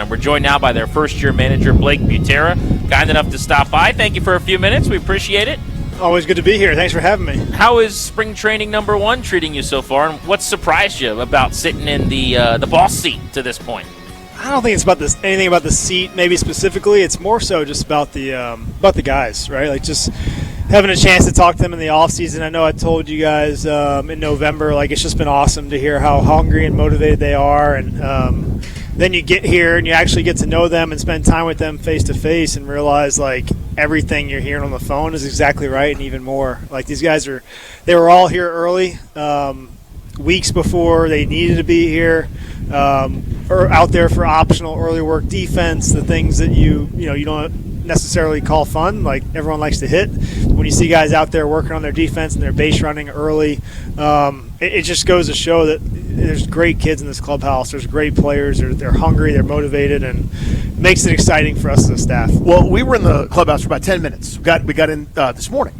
And we're joined now by their first-year manager, Blake Butera, kind enough to stop by. Thank you for a few minutes. We appreciate it. Always good to be here. Thanks for having me. How is spring training #1 treating you so far, and what surprised you about sitting in the boss seat to this point? I don't think it's about anything about the seat, maybe specifically. It's more so just about the guys, right? Like just having a chance to talk to them in the off season. I know I told you guys in November, like it's just been awesome to hear how hungry and motivated they are, and then you get here and you actually get to know them and spend time with them face to face and realize like everything you're hearing on the phone is exactly right and even more. Like these guys they were all here early, weeks before they needed to be here, or out there for optional early work defense, the things that you don't necessarily call fun, like everyone likes to hit. When you see guys out there working on their defense and their base running early, it just goes to show that there's great kids in this clubhouse. There's great players. They're hungry. They're motivated, and it makes it exciting for us as a staff. Well, we were in the clubhouse for about 10 minutes. We got in this morning,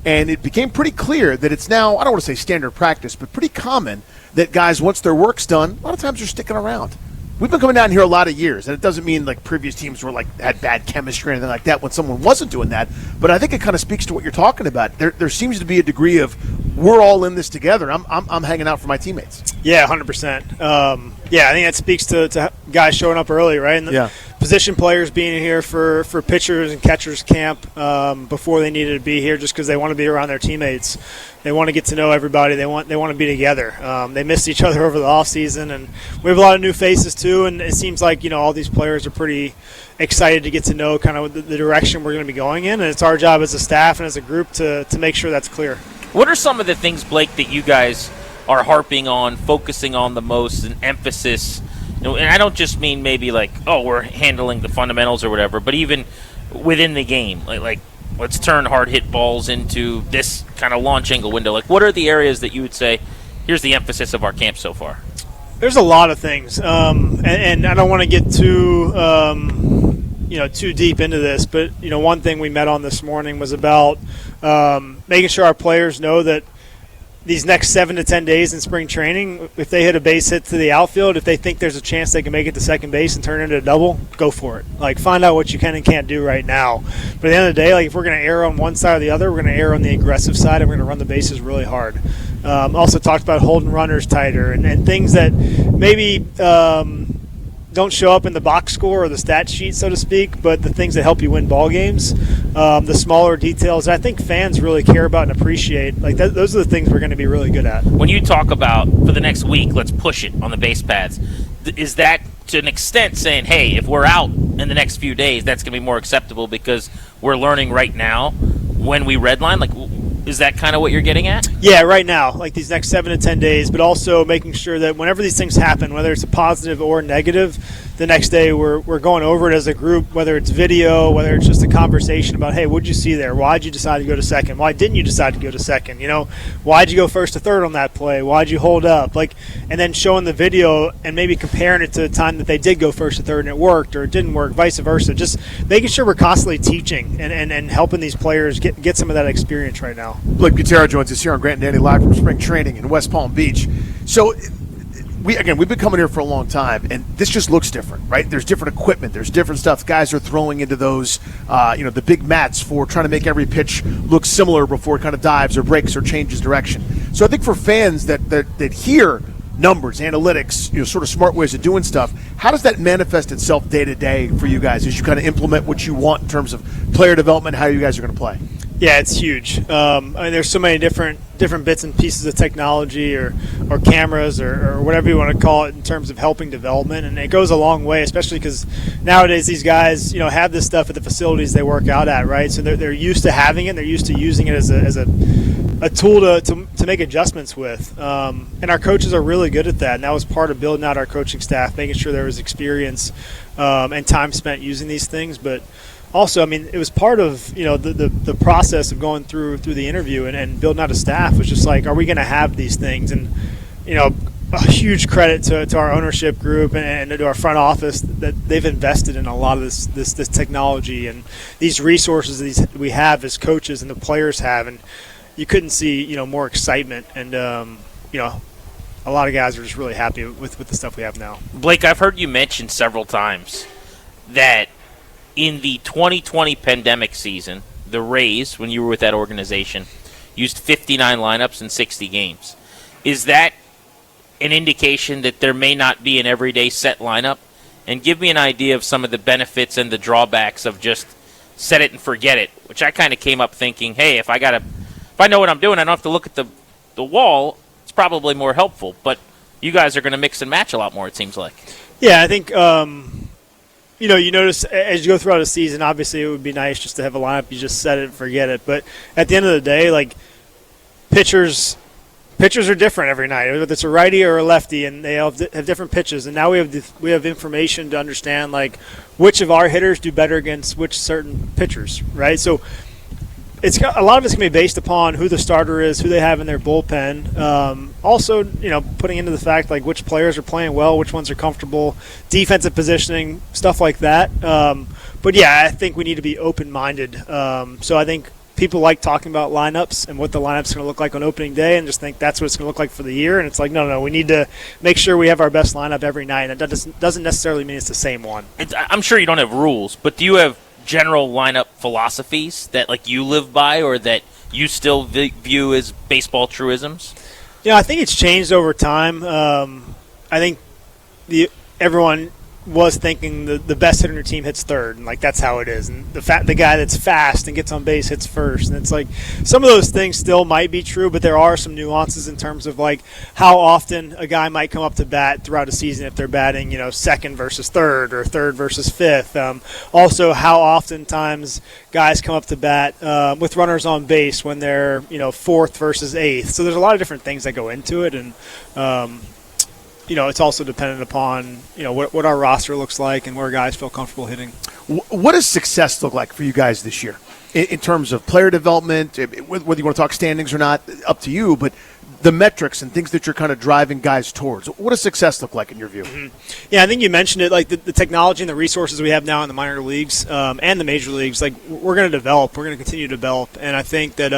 and it became pretty clear that it's now, I don't want to say standard practice, but pretty common that guys, once their work's done, a lot of times they're sticking around. We've been coming down here a lot of years, and it doesn't mean like previous teams were like had bad chemistry or anything like that when someone wasn't doing that. But I think it kind of speaks to what you're talking about. There seems to be a degree of we're all in this together. I'm hanging out for my teammates. Yeah, 100%. Yeah, I think that speaks to guys showing up early, right? And the position players being here for pitchers and catchers camp before they needed to be here, just because they want to be around their teammates. They want to get to know everybody. They want to be together. They missed each other over the off season, and we have a lot of new faces too. And it seems like all these players are pretty excited to get to know kind of the direction we're going to be going in. And it's our job as a staff and as a group to make sure that's clear. What are some of the things, Blake, that you guys are harping on, focusing on the most, and emphasis? And I don't just mean maybe like, oh, we're handling the fundamentals or whatever, but even within the game, like let's turn hard hit balls into this kind of launch angle window. Like, what are the areas that you would say, here's the emphasis of our camp so far? There's a lot of things, and I don't want to get too deep into this, but one thing we met on this morning was about making sure our players know that these next 7 to 10 days in spring training, if they hit a base hit to the outfield, if they think there's a chance they can make it to second base and turn it into a double, go for it. Like, find out what you can and can't do right now. But at the end of the day, like if we're going to err on one side or the other, we're going to err on the aggressive side, and we're going to run the bases really hard. Also talked about holding runners tighter and things that maybe don't show up in the box score or the stat sheet, so to speak, but the things that help you win ball games, the smaller details. I think fans really care about and appreciate. Like those are the things we're going to be really good at. When you talk about for the next week, let's push it on the base paths, is that to an extent saying, hey, if we're out in the next few days, that's going to be more acceptable because we're learning right now when we redline? Like, is that kind of what you're getting at? Yeah, right now, like these next 7 to 10 days, but also making sure that whenever these things happen, whether it's a positive or negative, the next day we're going over it as a group, whether it's video, whether it's just a conversation about, hey, what'd you see there? Why'd you decide to go to second? Why didn't you decide to go to second? Why'd you go first to third on that play? Why'd you hold up? And then showing the video and maybe comparing it to the time that they did go first to third and it worked or it didn't work, vice versa. Just making sure we're constantly teaching and helping these players get some of that experience right now. Blake Butera joins us here on Grant and Danny live from spring training in West Palm Beach. So, we've been coming here for a long time, and this just looks different, right? There's different equipment. There's different stuff. Guys are throwing into those, the big mats for trying to make every pitch look similar before it kind of dives or breaks or changes direction. So I think for fans that hear numbers, analytics, sort of smart ways of doing stuff, how does that manifest itself day to day for you guys as you kind of implement what you want in terms of player development, how you guys are going to play? Yeah, it's huge. There's so many different bits and pieces of technology or cameras or whatever you want to call it in terms of helping development, and it goes a long way, especially because nowadays these guys have this stuff at the facilities they work out at, right? So they're used to having it, and they're used to using it as a tool to make adjustments with, and our coaches are really good at that, and that was part of building out our coaching staff, making sure there was experience and time spent using these things, but also, it was part of the process of going through the interview and building out a staff was just like, are we going to have these things? And a huge credit to our ownership group and to our front office that they've invested in a lot of this technology and these resources we have as coaches and the players have, and you couldn't see more excitement and a lot of guys are just really happy with the stuff we have now. Blake, I've heard you mention several times that in the 2020 pandemic season, the Rays, when you were with that organization, used 59 lineups in 60 games. Is that an indication that there may not be an everyday set lineup? And give me an idea of some of the benefits and the drawbacks of just set it and forget it, which I kind of came up thinking, hey, if I know what I'm doing, I don't have to look at the wall. It's probably more helpful. But you guys are going to mix and match a lot more, it seems like. Yeah, I think you notice as you go throughout a season, obviously it would be nice just to have a lineup, you just set it and forget it. But at the end of the day, like, pitchers are different every night, whether it's a righty or a lefty, and they have different pitches. And now we have information to understand, like, which of our hitters do better against which certain pitchers, right? So it's got, a lot of it's going to be based upon who the starter is, who they have in their bullpen. Also, putting into the fact, like, which players are playing well, which ones are comfortable, defensive positioning, stuff like that. But yeah, I think we need to be open-minded. So I think people like talking about lineups and what the lineup's going to look like on opening day, and just think that's what it's going to look like for the year. And it's like, no, we need to make sure we have our best lineup every night. And that doesn't necessarily mean it's the same one. I'm sure you don't have rules, but do you have general lineup philosophies that, like, you live by or that you still view as baseball truisms? I think it's changed over time. I think everyone was thinking the best hitter in your team hits third, and, like, that's how it is. And the guy that's fast and gets on base hits first. And it's like some of those things still might be true, but there are some nuances in terms of, like, how often a guy might come up to bat throughout a season if they're batting, second versus third or third versus fifth. Also, how oftentimes guys come up to bat with runners on base when they're, fourth versus eighth. So there's a lot of different things that go into it, and it's also dependent upon, what our roster looks like and where guys feel comfortable hitting. What does success look like for you guys this year in terms of player development, whether you want to talk standings or not, up to you, but the metrics and things that you're kind of driving guys towards? What does success look like in your view? Mm-hmm. Yeah, I think you mentioned it, like the technology and the resources we have now in the minor leagues and the major leagues. Like, we're going to develop. We're going to continue to develop. And I think that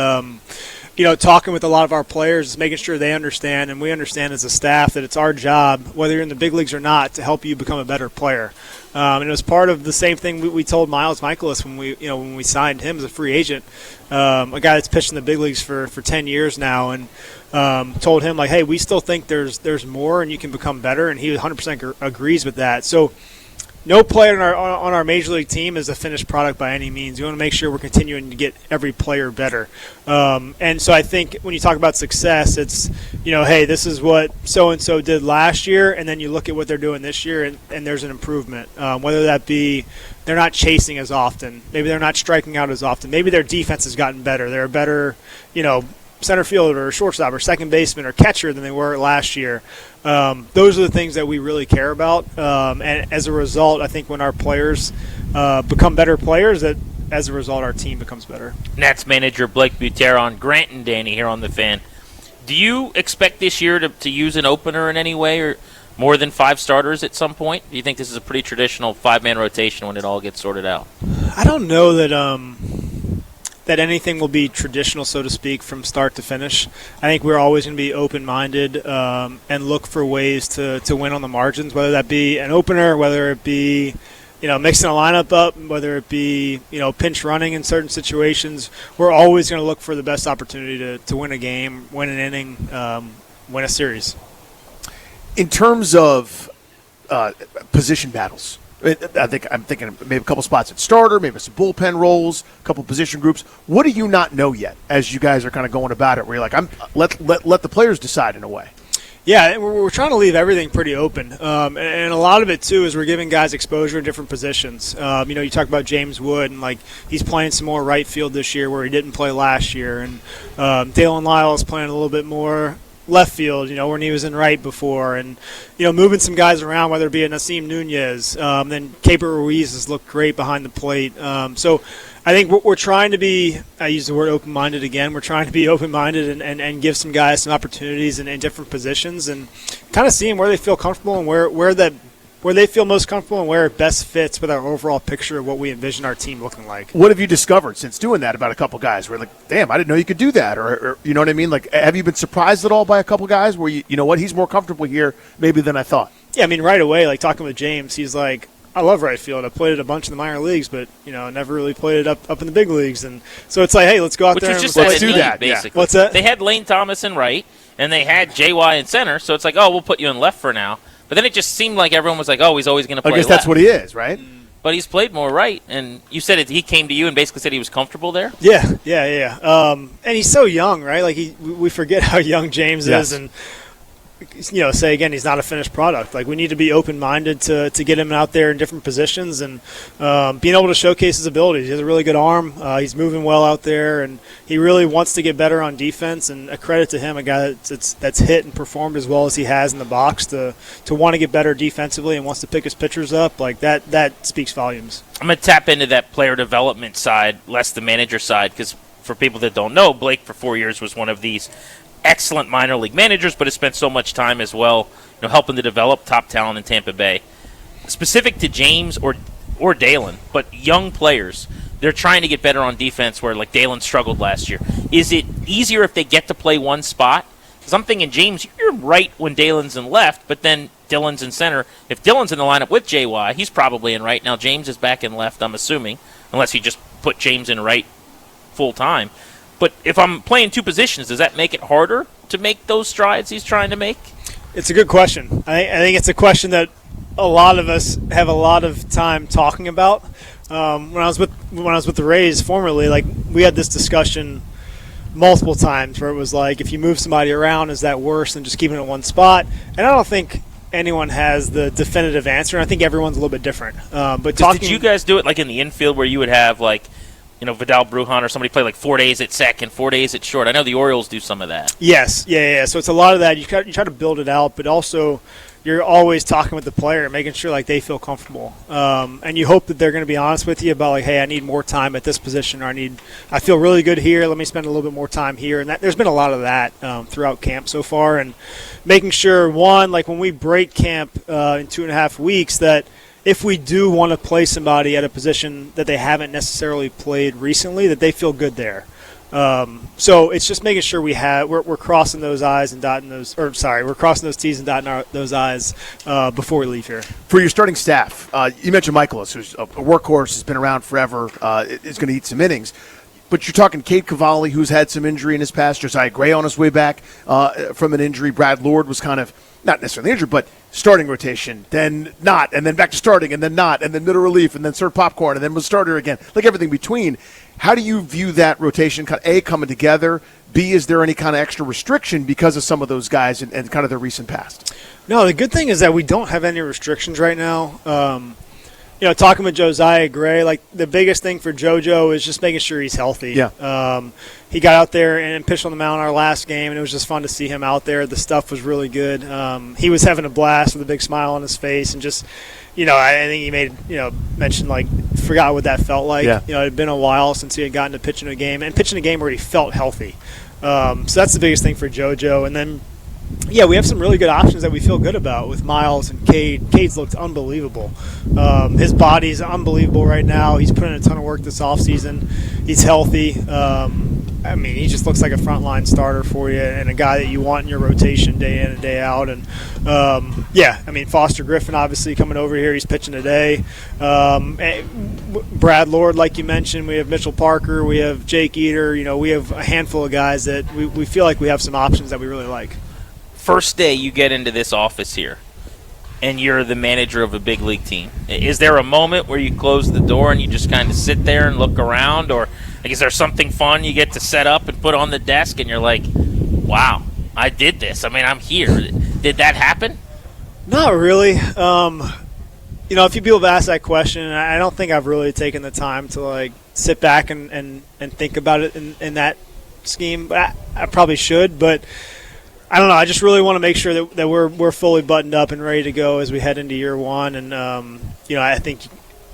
talking with a lot of our players is making sure they understand, and we understand as a staff, that it's our job, whether you're in the big leagues or not, to help you become a better player. And it was part of the same thing we told Miles Michaelis when we signed him as a free agent, a guy that's pitched in the big leagues for 10 years now, and told him, like, hey, we still think there's more and you can become better, and he 100% agrees with that. So no player on our major league team is a finished product by any means. We want to make sure we're continuing to get every player better. And so I think when you talk about success, it's, hey, this is what so-and-so did last year, and then you look at what they're doing this year, and there's an improvement. Whether that be they're not chasing as often, maybe they're not striking out as often, maybe their defense has gotten better. They're a better, center fielder or shortstop or second baseman or catcher than they were last year. Those are the things that we really care about. And as a result, I think when our players become better players, that as a result our team becomes better. Nats manager Blake Butera on Grant and Danny here on The Fan. Do you expect this year to use an opener in any way, or more than 5 starters at some point? Do you think this is a pretty traditional 5-man rotation when it all gets sorted out? I don't know that that anything will be traditional, so to speak, from start to finish. I think we're always going to be open-minded and look for ways to win on the margins, whether that be an opener, whether it be mixing a lineup up, whether it be pinch running in certain situations. We're always going to look for the best opportunity to win a game, win an inning, win a series. In terms of position battles, I'm thinking maybe a couple spots at starter, maybe some bullpen roles, a couple position groups. What do you not know yet as you guys are kind of going about it, where you're like, let the players decide in a way? Yeah, we're trying to leave everything pretty open. And a lot of it, too, is we're giving guys exposure in different positions. You talk about James Wood, and, like, he's playing some more right field this year where he didn't play last year. And Dalen Lyle is playing a little bit more left field, when he was in right before, and moving some guys around, whether it be a Nasim Nunez, then Caper Ruiz has looked great behind the plate. So I think we're trying to be, I use the word open-minded again, we're trying to be open-minded and give some guys some opportunities in different positions, and kind of seeing where they feel comfortable and where that where they feel most comfortable and where it best fits with our overall picture of what we envision our team looking like. What have you discovered since doing that about a couple guys where like, damn, I didn't know you could do that? Or you know what I mean? Like, have you been surprised at all by a couple guys where you know what, he's more comfortable here maybe than I thought? Yeah, I mean, right away, like talking with James, he's like, I love right field. I played it a bunch in the minor leagues, but never really played it up in the big leagues. And so it's like, hey, let's go out there was and just let's do need, that. basically. Yeah. What's that? They had Lane Thomas in right, and they had JY in center, so it's like, oh, we'll put you in left for now. But then it just seemed like everyone was like, oh, he's always going to play I guess left. that's what he is, right? But he's played more right, and you said he came to you and basically said he was comfortable there? Yeah. And he's so young, right? Like we forget how young James is, and say again, he's not a finished product. Like we need to be open-minded to get him out there in different positions and being able to showcase his abilities. He has a really good arm. He's moving well out there, and he really wants to get better on defense. And a credit to him, a guy that's hit and performed as well as he has in the box to want to get better defensively and wants to pick his pitchers up. Like that speaks volumes. I'm going to tap into that player development side, less the manager side, because for people that don't know, Blake for 4 years was one of these excellent minor league managers, but has spent so much time as well, helping to develop top talent in Tampa Bay. Specific to James or Dalen, but young players, they're trying to get better on defense where like Dalen struggled last year. Is it easier if they get to play one spot? Because I'm thinking, James, you're right when Dalen's in left, but then Dylan's in center. If Dylan's in the lineup with JY, he's probably in right. Now James is back in left, I'm assuming, unless he just put James in right full time. But if I'm playing two positions, does that make it harder to make those strides he's trying to make? It's a good question. I think it's a question that a lot of us have a lot of time talking about. When I was with the Rays formerly, like we had this discussion multiple times where it was like, if you move somebody around, is that worse than just keeping it in one spot? And I don't think anyone has the definitive answer. And I think everyone's a little bit different. But did you guys do it like in the infield where you would have like, Vidal Brujan or somebody play like 4 days at second, 4 days at short? I know the Orioles do some of that. Yes, yeah. So it's a lot of that. You try to build it out, but also you're always talking with the player, making sure like they feel comfortable, and you hope that they're going to be honest with you about like, hey, I need more time at this position, or I feel really good here. Let me spend a little bit more time here, and there's been a lot of that throughout camp so far, and making sure like when we break camp in 2.5 weeks that. If we do want to play somebody at a position that they haven't necessarily played recently, that they feel good there. So it's just making sure we're crossing those I's and dotting those, we're crossing those T's and dotting those I's before we leave here. For your starting staff, you mentioned Michaelis, who's a workhorse, has been around forever, is going to eat some innings. But you're talking Cade Cavalli, who's had some injury in his past. Josiah Gray on his way back from an injury. Brad Lord was kind of not necessarily injured, but starting rotation, then not, and then back to starting, and then not, and then middle relief, and then third popcorn, and then was starter again, like everything between. How do you view that rotation, A, coming together, B, is there any kind of extra restriction because of some of those guys and kind of their recent past? No, the good thing is that we don't have any restrictions right now. Talking with Josiah Gray, like the biggest thing for JoJo is just making sure he's healthy. Yeah. He got out there and pitched on the mound our last game, and it was just fun to see him out there. The stuff was really good. He was having a blast with a big smile on his face, and just, I think he made, mentioned like forgot what that felt like. Yeah. It had been a while since he had gotten to pitching a game where he felt healthy. So that's the biggest thing for JoJo, and then. Yeah, we have some really good options that we feel good about with Miles and Cade. Cade's looked unbelievable. His body's unbelievable right now. He's put in a ton of work this offseason. He's healthy. He just looks like a frontline starter for you and a guy that you want in your rotation day in and day out. And, Foster Griffin obviously coming over here. He's pitching today. Brad Lord, like you mentioned. We have Mitchell Parker. We have Jake Eater. We have a handful of guys that we feel like we have some options that we really like. First day you get into this office here and you're the manager of a big league team, is there a moment where you close the door and you just kind of sit there and look around, or is there something fun you get to set up and put on the desk and you're like, wow, I did this, I'm here? Did that happen? Not really. A few people have asked that question, and I don't think I've really taken the time to like sit back and think about it in that scheme, but I probably should, but I don't know. I just really want to make sure that we're fully buttoned up and ready to go as we head into year one. And I think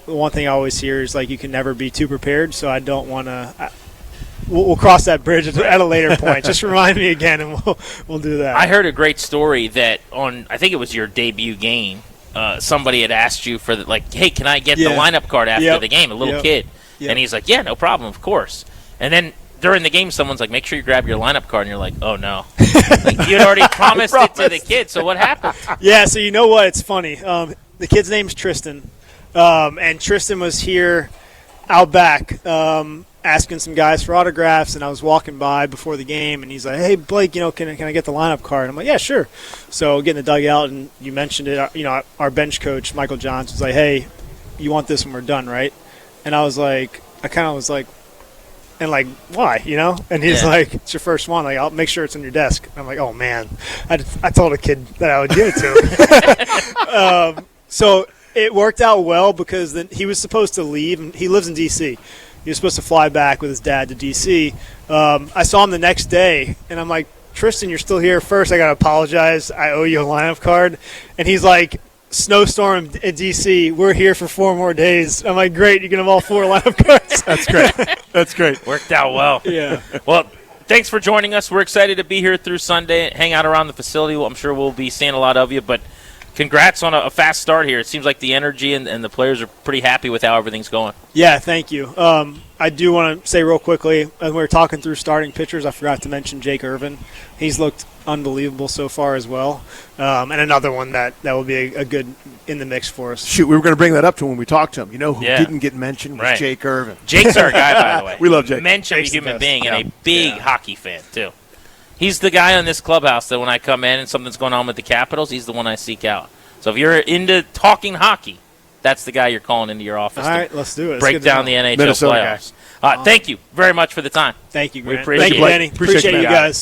the one thing I always hear is like you can never be too prepared. So I don't want to. We'll cross that bridge at a later point. Just remind me again, and we'll do that. I heard a great story that I think it was your debut game, somebody had asked you for hey, can I get the Yeah. lineup card after the game? A little Yep. kid, Yep. and he's like, yeah, no problem, of course. And then during the game, someone's like, make sure you grab your lineup card, and you're like, oh no, like you'd already promised it to the kid. So what happened? Yeah, so you know what? It's funny. The kid's name's Tristan, and Tristan was here out back asking some guys for autographs, and I was walking by before the game, and he's like, hey, Blake, can I get the lineup card? I'm like, yeah, sure. So getting the dugout, and you mentioned it, our bench coach, Michael Johnson, was like, hey, you want this when we're done, right? And I was like, and like, why, And he's like, it's your first one. Like, I'll make sure it's on your desk. And I'm like, oh, man. I told a kid that I would give it to him. So it worked out well because then he was supposed to leave. And he lives in D.C. He was supposed to fly back with his dad to D.C. I saw him the next day, and I'm like, Tristan, you're still here. First, I got to apologize. I owe you a lineup card. And he's like, snowstorm in D.C. We're here for 4 more days. I'm like, great. You can have all 4 lineup cards. That's great. That's great. Worked out well. Yeah. Well, thanks for joining us. We're excited to be here through Sunday, hang out around the facility. Well, I'm sure we'll be seeing a lot of you, but congrats on a fast start here. It seems like the energy and the players are pretty happy with how everything's going. Yeah, thank you. I do want to say real quickly, as we were talking through starting pitchers, I forgot to mention Jake Irvin. He's looked unbelievable so far as well. And another one that will be a good in the mix for us. Shoot, we were going to bring that up to him when we talked to him. Who Yeah. didn't get mentioned was Right. Jake Irvin. Jake's our guy, by the way. We love Jake. Mentioned Jake's the human best. being and Yeah. a big hockey fan, too. He's the guy in this clubhouse that when I come in and something's going on with the Capitals, he's the one I seek out. So if you're into talking hockey, that's the guy you're calling into your office All to right, let's do it. It's break good to down know. the NHL Minnesota playoffs. Thank you very much for the time. Thank you, Grant. appreciate Thank you, it. Danny. Appreciate Appreciate you, you guys.